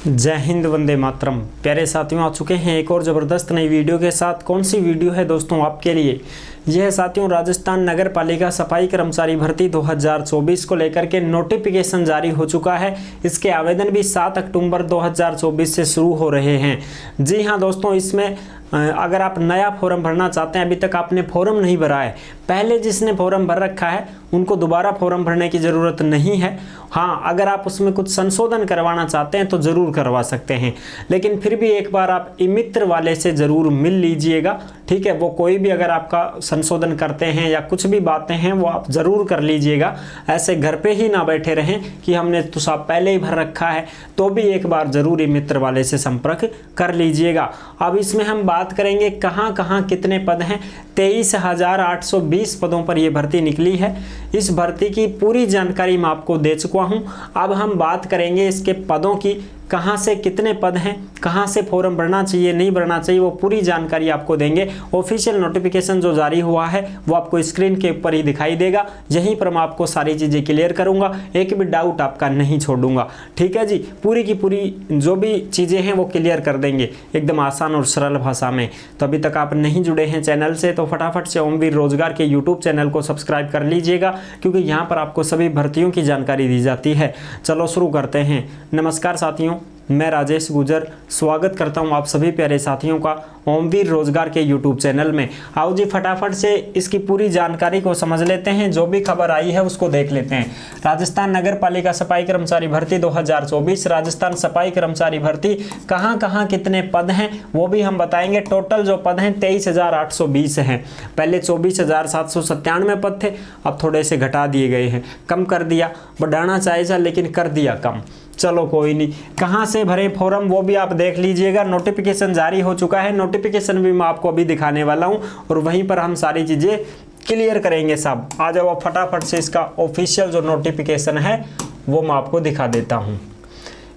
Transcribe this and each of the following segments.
जय हिंद, वंदे मातरम। प्यारे साथियों, आ चुके हैं एक और ज़बरदस्त नई वीडियो के साथ। कौन सी वीडियो है दोस्तों आपके लिए? यह साथियों राजस्थान नगर पालिका सफाई कर्मचारी भर्ती 2024 को लेकर के नोटिफिकेशन जारी हो चुका है। इसके आवेदन भी 7 अक्टूबर 2024 से शुरू हो रहे हैं। जी हाँ दोस्तों, इसमें अगर आप नया फॉर्म भरना चाहते हैं, अभी तक आपने फॉर्म नहीं भरा है, पहले जिसने फॉर्म भर रखा है उनको दोबारा फॉर्म भरने की ज़रूरत नहीं है। हाँ, अगर आप उसमें कुछ संशोधन करवाना चाहते हैं तो ज़रूर करवा सकते हैं, लेकिन फिर भी एक बार आप ई-मित्र वाले से ज़रूर मिल लीजिएगा, ठीक है। वो कोई भी अगर आपका संशोधन करते हैं या कुछ भी बातें हैं वो आप ज़रूर कर लीजिएगा। ऐसे घर पे ही ना बैठे रहें कि हमने तो सब पहले ही भर रखा है, तो भी एक बार ज़रूर ई-मित्र वाले से संपर्क कर लीजिएगा। अब इसमें हम बात करेंगे कहाँ कहाँ कितने पद हैं। 23,820 पदों पर यह भर्ती निकली है। इस भर्ती की पूरी जानकारी मैं आपको दे चुका हूं। अब हम बात करेंगे इसके पदों की, कहां से कितने पद हैं, कहां से फॉर्म भरना चाहिए नहीं भरना चाहिए, वो पूरी जानकारी आपको देंगे। ऑफिशियल नोटिफिकेशन जो जारी हुआ है वो आपको स्क्रीन के ऊपर ही दिखाई देगा। यहीं पर मैं आपको सारी चीज़ें क्लियर करूंगा, एक भी डाउट आपका नहीं छोड़ूंगा, ठीक है जी। पूरी की पूरी जो भी चीज़ें हैं वो क्लियर कर देंगे एकदम आसान और सरल भाषा में। तो अभी तक आप नहीं जुड़े हैं चैनल से तो फटाफट से ओमवीर रोजगार के यूट्यूब चैनल को सब्सक्राइब कर लीजिएगा, क्योंकि यहाँ पर आपको सभी भर्तियों की जानकारी दी जाती है। चलो शुरू करते हैं। नमस्कार साथियों, मैं राजेश गुजर स्वागत करता हूं आप सभी प्यारे साथियों का ओमवीर रोजगार के यूट्यूब चैनल में। आओ जी फटाफट से इसकी पूरी जानकारी को समझ लेते हैं। जो भी खबर आई है उसको देख लेते हैं। राजस्थान नगर पालिका सफाई कर्मचारी भर्ती 2024, राजस्थान सफाई कर्मचारी भर्ती कहां कहां कितने पद हैं वो भी हम बताएंगे। टोटल जो पद हैं 23,820 हैं। पहले 24,797 पद थे, अब थोड़े से घटा दिए गए हैं, कम कर दिया। बढ़ाना चाहिए लेकिन कर दिया कम, चलो कोई नहीं। कहाँ से भरे फॉर्म वो भी आप देख लीजिएगा। नोटिफिकेशन जारी हो चुका है, नोटिफिकेशन भी मैं आपको अभी दिखाने वाला हूँ और वहीं पर हम सारी चीज़ें क्लियर करेंगे सब। आ जाओ फटाफट से इसका ऑफिशियल जो नोटिफिकेशन है वो मैं आपको दिखा देता हूँ।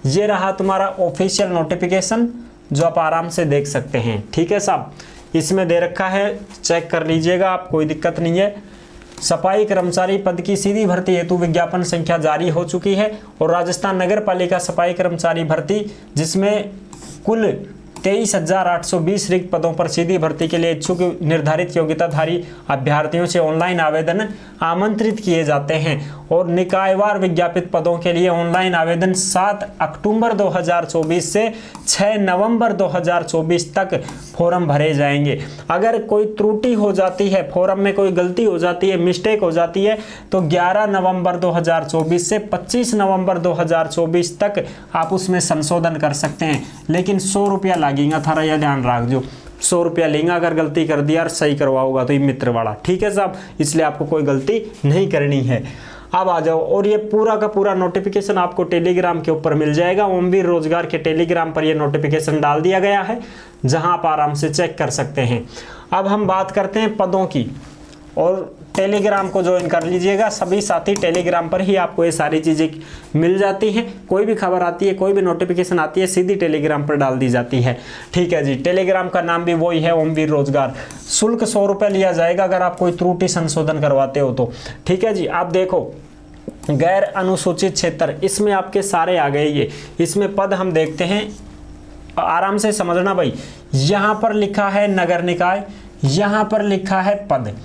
ये रहा तुम्हारा ऑफिशियल नोटिफिकेशन जो आप आराम से देख सकते हैं, ठीक है साहब। इसमें दे रखा है, चेक कर लीजिएगा आप, कोई दिक्कत नहीं है। सफाई कर्मचारी पद की सीधी भर्ती हेतु विज्ञापन संख्या जारी हो चुकी है और राजस्थान नगर पालिका सफाई कर्मचारी भर्ती जिसमें कुल 23,820 रिक्त पदों पर सीधी भर्ती के लिए इच्छुक निर्धारित योग्यताधारी अभ्यर्थियों से ऑनलाइन आवेदन आमंत्रित किए जाते हैं और निकायवार विज्ञापित पदों के लिए ऑनलाइन आवेदन 7 अक्टूबर 2024 से 6 नवंबर 2024 तक फॉर्म भरे जाएंगे। अगर कोई त्रुटि हो जाती है, फॉर्म में कोई गलती हो जाती है, मिस्टेक हो जाती है, तो 11 नवंबर 2024 से 25 नवंबर 2024 तक आप उसमें संशोधन कर सकते हैं, लेकिन 100 रुपया लगेगा। थारा यह ध्यान रख जो 100 रुपया लेंगे अगर गलती कर दिया और सही करवाओगा तो ये मित्र वाला, ठीक है साहब। इसलिए आपको कोई गलती नहीं करनी है। अब आ जाओ, और ये पूरा का पूरा नोटिफिकेशन आपको टेलीग्राम के ऊपर मिल जाएगा। ओमवीर रोजगार के टेलीग्राम पर ये नोटिफिकेशन डाल दिया गया है, जहां आप आराम से चेक कर सकते हैं। अब हम बात करते हैं पदों की, और टेलीग्राम को ज्वाइन कर लीजिएगा। सभी साथी टेलीग्राम पर ही आपको ये सारी चीज़ें मिल जाती हैं। कोई भी खबर आती है, कोई भी नोटिफिकेशन आती है, सीधी टेलीग्राम पर डाल दी जाती है, ठीक है जी। टेलीग्राम का नाम भी वही है, ओमवीर रोजगार। शुल्क 100 रुपये लिया जाएगा अगर आप कोई त्रुटि संशोधन करवाते हो तो, ठीक है जी। आप देखो गैर अनुसूचित क्षेत्र, इसमें आपके सारे आ गए। ये इसमें पद हम देखते हैं, आराम से समझना भाई। यहाँ पर लिखा है नगर निकाय, यहाँ पर लिखा है पद।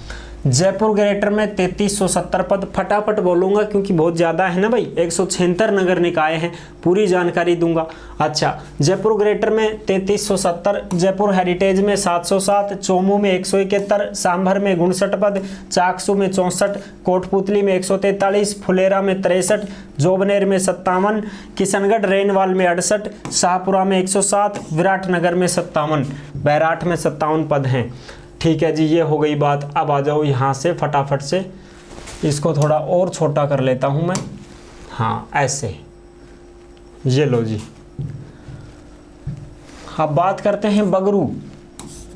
जयपुर ग्रेटर में 3370 पद, फटाफट बोलूंगा क्योंकि बहुत ज़्यादा है ना भाई। 176 नगर निकाय हैं, पूरी जानकारी दूंगा। अच्छा, जयपुर ग्रेटर में 3370, जयपुर हेरिटेज में 707, चोमू में 171, सांभर में 59 पद, चाकसू में 64, कोटपुतली में 143, फुलेरा में 63, जोबनेर में 57, किशनगढ़ रेनवाल में 68, शाहपुरा में 107, विराटनगर में 57, बैराठ में 57 पद हैं, ठीक है जी। ये हो गई बात। अब आ जाओ यहाँ से फटाफट से, इसको थोड़ा और छोटा कर लेता हूँ मैं, हाँ ऐसे, ये लो जी। अब बात करते हैं बगरू।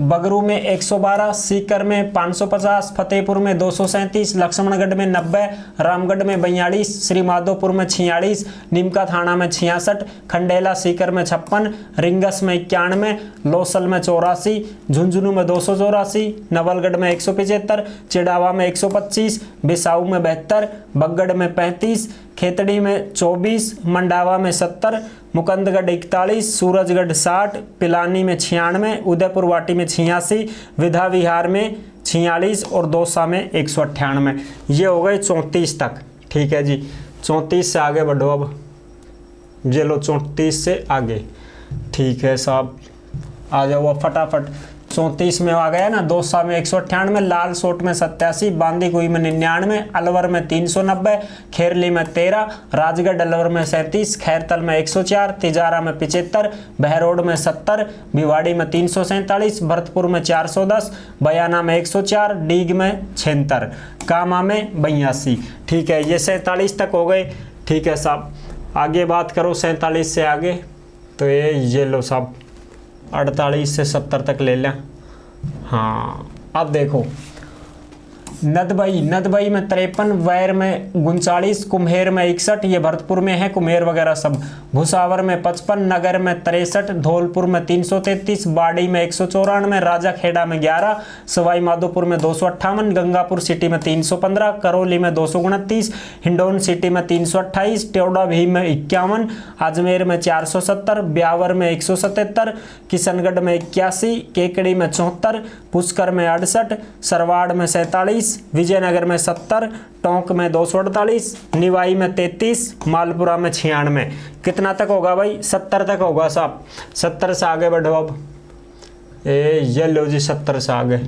बगरू में 112, सीकर में 550, फतेहपुर में 237, लक्ष्मणगढ़ में 90, रामगढ़ में 42, श्रीमाधोपुर में 46, नीमका थाना में 66, खंडेला सीकर में 56, रिंगस में 91, लोसल में 84, झुंझुनू में 284, नवलगढ़ में 175, चिड़ावा में 125, बिसाऊ में 72, बगड़ में 35, खेतड़ी में 24, मंडावा में 70, मुकंदगढ़ 41, सूरजगढ़ 60, पिलानी में 96, उदयपुर वाटी में 86, विधा विहार में 46 और दौसा में 198। ये हो गए 34 तक। ठीक है जी, 34 से आगे बढ़ो अब, ये लो 34 से आगे। ठीक है साहब, आ जाओ अब फटाफट। 34 में आ गया ना, दौसा में 198, लाल सोट में 87, बांदी कुई में 99, अलवर में 390, खेरली में 13, राजगढ़ अलवर में 37, खैरतल में 104, तिजारा में 75, बहरोड में 70, भिवाड़ी में 347, भरतपुर में 410, बयाना में 104, डीग में 76, कामा में 82। ठीक है, ये 47 तक हो गए। ठीक है साहब, आगे बात करो 47 से आगे, तो ये लो साहब 48 से 70 तक ले लें। हाँ, अब देखो नदबई में 53, वैर में 39, कुम्हेर में 61, ये भरतपुर में है कुम्हेर वगैरह सब, भुसावर में 55, नगर में 63, धौलपुर में 333, बाड़ी में 194, राजा खेड़ा में 11, सवाई माधोपुर में 258, गंगापुर सिटी में 315, करौली में 229, हिंडौन सिटी में 328, टेवड़ा भीम में 51, अजमेर में 470, ब्यावर में 177, किशनगढ़ में 81, केकड़ी में 74, पुष्कर में 68, सरवाड़ में 47, विजयनगर में 70, टोंक में 248, निवाई में 33, मालपुरा में 96। कितना तक होगा भाई? 70 तक होगा साहब। 70 से आगे बढ़ो अब। ये लो जी 70 से आगे।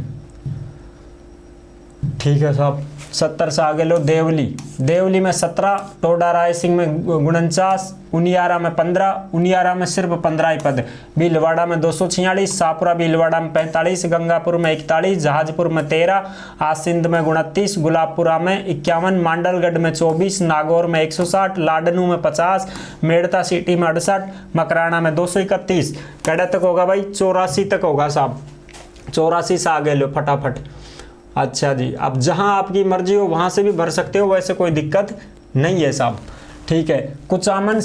ठीक है साहब, 70 से आगे लो देवली में 17, टोडा रायसिंह में 49, उनियारा में 15, उनियारा में सिर्फ 15 ही पद, भीलवाड़ा में 246, शाहपुरा भीलवाड़ा में 45, गंगापुर में 41, जहाजपुर में 13, आसिंद में 29, गुलाबपुरा में 51, मांडलगढ़ में 24, नागौर में 160, लाडनू में 50, मेड़ता सिटी में 68, मकराना में 231। कैडा तक होगा भाई? 84 तक होगा साहब। 84 से आगे लो फटाफट। अच्छा जी, अब जहां आपकी मर्जी हो वहां से भी भर सकते हो, वैसे कोई दिक्कत नहीं है साहब। ठीक है, कुचामन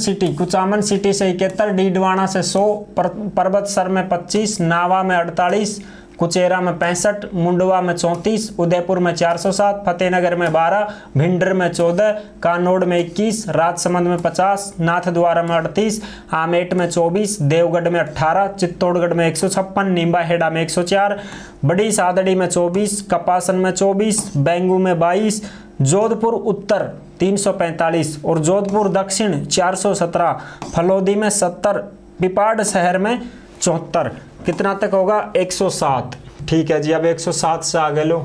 सिटी से 71, डीडवाना से 100, पर्वतसर में 25, नावा में 48, कुचेरा में 65, मुंडवा में 34, उदयपुर में 407, फतेहनगर में 12, भिंडर में 14, कानोड़ में 21, राजसमंद में 50, नाथद्वारा में 38, आमेट में 24, देवगढ़ में 18, चित्तौड़गढ़ में 156, नींबाहेड़ा में 104, बड़ी सादड़ी में 24, कपासन में 24, बेंगू में 22, जोधपुर उत्तर 345 और जोधपुर दक्षिण 417, फलोदी में 70, पिपाड़ शहर में 74। कितना तक होगा? 107। ठीक है जी, अब 107 से आगे लो।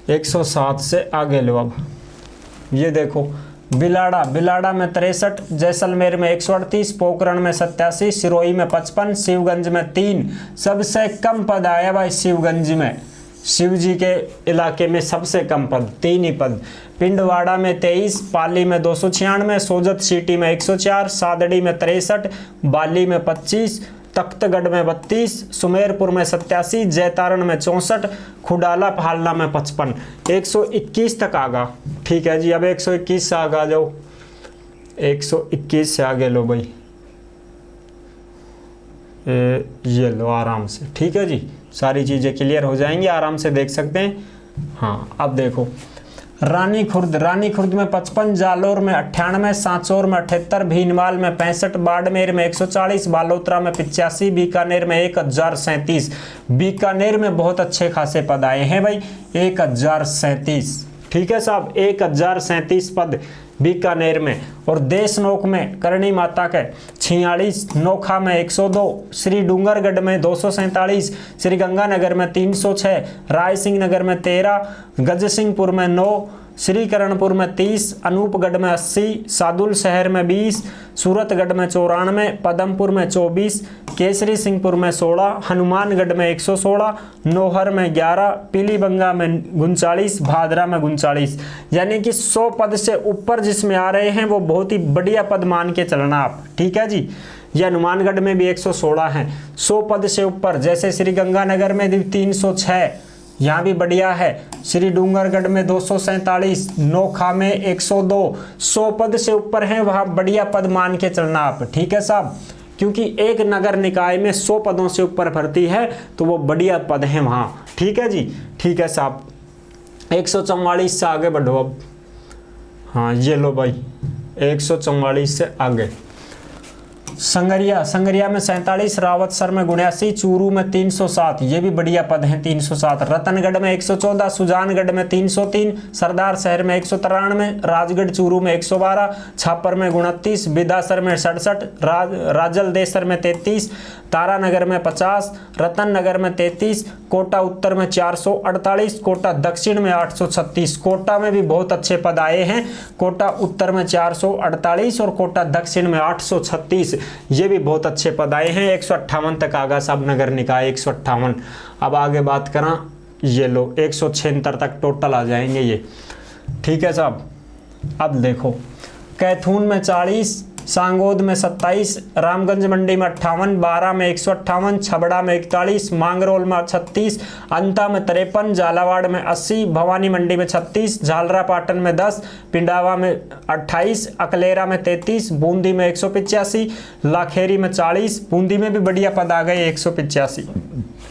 107 से आगे लो अब। ये देखो बिलाड़ा में 63, जैसलमेर में 138, पोखरण में 87, सिरोही में 55, शिवगंज में 3। सबसे कम पद आया भाई शिवगंज में, शिव जी के इलाके में सबसे कम पद, 3 ही पद। पिंडवाड़ा में 23, पाली में 296, सोजत सिटी में 104, सादड़ी में 63, बाली में 25, तख्तगढ़ में 32, सुमेरपुर में 87, जैतारण में 64, खुडाला फालना में 55। 121 तक आगा। ठीक है जी, अब 121 से आगे आ जाओ। 121 से आगे लो भाई, ये लो आराम से। ठीक है जी, सारी चीज़ें क्लियर हो जाएंगी, आराम से देख सकते हैं। हाँ, अब देखो रानी खुर्द में 55, जालोर में 98, सांचौर में 78, भीनमाल में 65, बाड़मेर में 140, बालोतरा में 85, बीकानेर में 1037। बीकानेर में बहुत अच्छे खासे पद आए हैं भाई, 1037। ठीक है साहब, 1037 पद बीकानेर में। और देशनोक में करणी माता के 46, नोखा में 102, श्री डूंगरगढ़ में 247, श्री गंगानगर में 306, रायसिंह नगर में 13, गजसिंहपुर में 9, श्रीकरणपुर में 30, अनूपगढ़ में 80, सादुल शहर में 20, सूरतगढ़ में 94, पदमपुर में 24, केसरी सिंहपुर में 16, हनुमानगढ़ में 116, नौहर में 11, पीलीबंगा में 39, भादरा में 39। यानी कि 100 पद से ऊपर जिसमें आ रहे हैं वो बहुत ही बढ़िया पद मान के चलना आप। ठीक है जी, ये हनुमानगढ़ में भी 116 हैं 100 पद से ऊपर। जैसे श्री गंगानगर में भी 306, यहाँ भी बढ़िया है। श्री डूंगरगढ़ में 247, नोखा में 102, 100 पद से ऊपर हैं, वहाँ बढ़िया पद मान के चलना आप। ठीक है साहब, क्योंकि एक नगर निकाय में 100 पदों से ऊपर भर्ती है तो वो बढ़िया पद हैं वहाँ। ठीक है जी, ठीक है साहब। 144 से आगे बढ़ो अब। हाँ ये लो भाई 144 से आगे। संगरिया में 47, रावतसर में 79, चूरू में 307, ये भी बढ़िया पद हैं 307। रतनगढ़ में 114, सुजानगढ़ में 303, सरदार शहर में 193, राजगढ़ चूरू में 112, छापर में 29, बिदासर में 67, राजलदेसर में 33, तारानगर में 50, रतन नगर में 33, कोटा उत्तर में 448, कोटा दक्षिण में 836। कोटा में भी बहुत अच्छे पद आए हैं, कोटा उत्तर में 448 और कोटा दक्षिण में 836, ये भी बहुत अच्छे पद आए हैं। 158 तक आगा साहब नगर निकाय 158। अब आगे बात करा, ये लो 176 तक टोटल आ जाएंगे ये, ठीक है साहब। अब देखो कैथून में 40, सांगोद में 27, रामगंज मंडी में 58, बारा में 158, छबड़ा में 41, मांगरोल में 36, अंता में 53, झालावाड़ में 80, भवानी मंडी में 36, झालरापाटन में 10, पिंडावा में 28, अकलेरा में 33, बूंदी में 185, लाखेरी में 40, बूंदी में भी बढ़िया पद आ गए 185,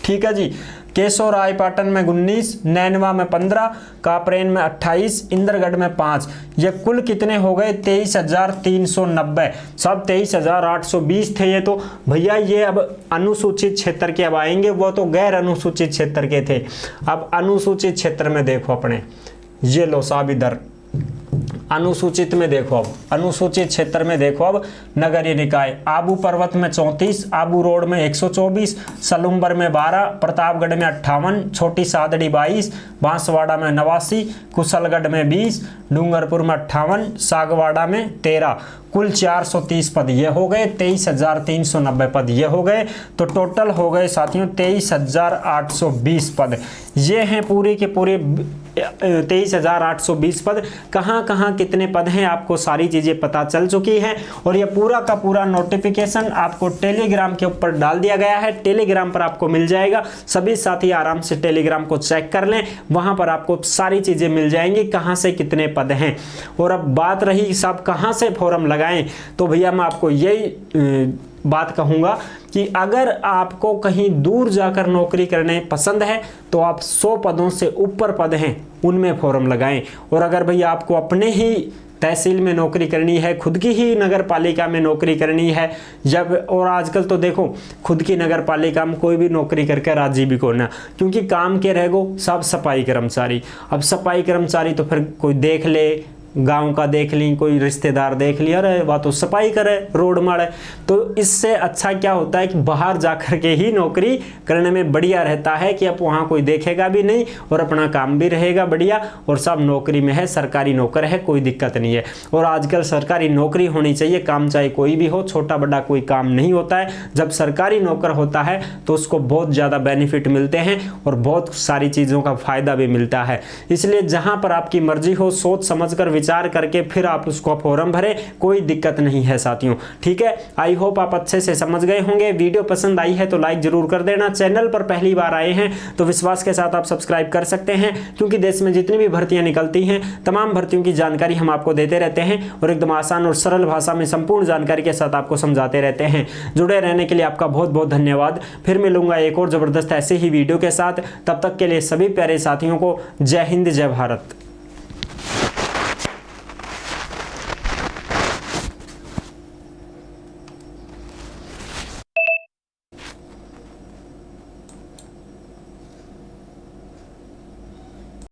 ठीक है जी। केशोरायपाटन में 19, नैनवा में 15, कापरेन में 28, इंद्रगढ़ में 5, ये कुल कितने हो गए 23,390। सब 23,820 थे ये तो भैया। ये अब अनुसूचित क्षेत्र के अब आएंगे, वो तो गैर अनुसूचित क्षेत्र के थे। अब अनुसूचित क्षेत्र में देखो अपने, ये लो साहब इधर अनुसूचित में देखो, अब अनुसूचित क्षेत्र में देखो, अब नगरीय निकाय आबू पर्वत में 34, आबू रोड में 124, सलुम्बर में 12, प्रतापगढ़ में 58, छोटी सादड़ी 22, बांसवाड़ा में 89, कुशलगढ़ में 20, डूंगरपुर में 58, सागवाड़ा में 13, कुल 430 पद ये हो गए। 23,390 पद ये हो गए, तो टोटल हो गए साथियों 23,820 पद। ये हैं पूरे के पूरे 23,820 पद। कहाँ कहाँ कितने पद हैं आपको सारी चीज़ें पता चल चुकी हैं, और ये पूरा का पूरा नोटिफिकेशन आपको टेलीग्राम के ऊपर डाल दिया गया है। टेलीग्राम पर आपको मिल जाएगा, सभी साथी आराम से टेलीग्राम को चेक कर लें, वहाँ पर आपको सारी चीज़ें मिल जाएंगी कहाँ से कितने पद हैं। और अब बात रही सब कहाँ से फॉर्म लगाएं, तो भैया मैं आपको यही बात कहूँगा कि अगर आपको कहीं दूर जाकर नौकरी करने पसंद है तो आप 100 पदों से ऊपर पद हैं उनमें फॉर्म लगाएं। और अगर भैया आपको अपने ही तहसील में नौकरी करनी है, खुद की ही नगर पालिका में नौकरी करनी है, जब और आजकल तो देखो खुद की नगर पालिका में कोई भी नौकरी करके राजी भी को ना, क्योंकि काम के रह गो सब सफाई कर्मचारी। अब सफाई कर्मचारी तो फिर कोई देख ले, गांव का देख ली, कोई रिश्तेदार देख लिया, अरे वह तो सफाई करे रोड मारे। तो इससे अच्छा क्या होता है कि बाहर जाकर के ही नौकरी करने में बढ़िया रहता है कि अब वहाँ कोई देखेगा भी नहीं और अपना काम भी रहेगा बढ़िया, और सब नौकरी में है, सरकारी नौकर है, कोई दिक्कत नहीं है। और आजकल सरकारी नौकरी होनी चाहिए, काम चाहे कोई भी हो, छोटा बड़ा कोई काम नहीं होता है। जब सरकारी नौकर होता है तो उसको बहुत ज़्यादा बेनिफिट मिलते हैं और बहुत सारी चीज़ों का फायदा भी मिलता है। इसलिए जहाँ पर आपकी मर्जी हो, सोच समझ कर विचार करके फिर आप उसको फॉर्म भरें, कोई दिक्कत नहीं है साथियों, ठीक है। आई होप आप अच्छे से समझ गए होंगे। वीडियो पसंद आई है तो लाइक जरूर कर देना। चैनल पर पहली बार आए हैं तो विश्वास के साथ आप सब्सक्राइब कर सकते हैं, क्योंकि देश में जितनी भी भर्तियां निकलती हैं तमाम भर्तियों की जानकारी हम आपको देते रहते हैं और एकदम आसान और सरल भाषा में संपूर्ण जानकारी के साथ आपको समझाते रहते हैं। जुड़े रहने के लिए आपका बहुत बहुत धन्यवाद। फिर मिलूंगा एक और जबरदस्त ऐसे ही वीडियो के साथ, तब तक के लिए सभी प्यारे साथियों को जय हिंद, जय भारत।